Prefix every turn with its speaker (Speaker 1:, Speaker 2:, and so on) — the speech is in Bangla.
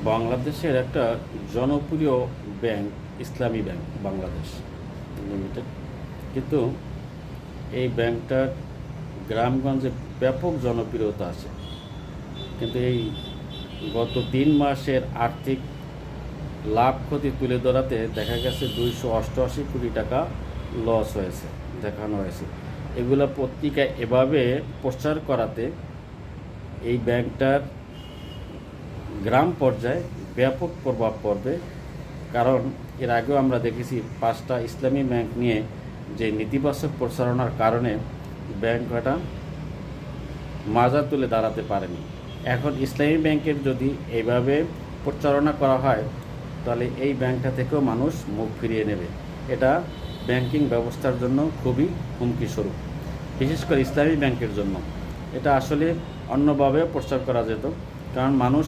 Speaker 1: বাংলাদেশের একটা জনপ্রিয় ব্যাংক ইসলামী ব্যাংক বাংলাদেশ লিমিটেড। কিন্তু এই ব্যাংকটার গ্রামগঞ্জে ব্যাপক জনপ্রিয়তা আছে। কিন্তু এই গত 3 মাসের আর্থিক লাভ ক্ষতি তুলে ধরাতে দেখা গেছে 288 কোটি টাকা লস হয়েছে, দেখানো হয়েছে। এগুলো পত্রিকায় এভাবে প্রচার করাতে এই ব্যাংকটার গ্রাম পর্যায়ে ব্যাপক প্রভাব পড়বে। কারণ এর আগেও আমরা দেখেছি 5টা ইসলামী ব্যাংক নিয়ে যে নেতিবাচক প্রচারণার কারণে ব্যাংকটা মাজা তুলে দাঁড়াতে পারেনি। এখন ইসলামী ব্যাংকের যদি এইভাবে প্রচারণা করা হয় তাহলে এই ব্যাংকটা থেকেও মানুষ মুখ ফিরিয়ে নেবে। এটা ব্যাংকিং ব্যবস্থার জন্য খুবই হুমকি স্বরূপ, বিশেষ করে ইসলামী ব্যাংকের জন্য। এটা আসলে অন্যভাবে প্রচার করা যেত, কারণ মানুষ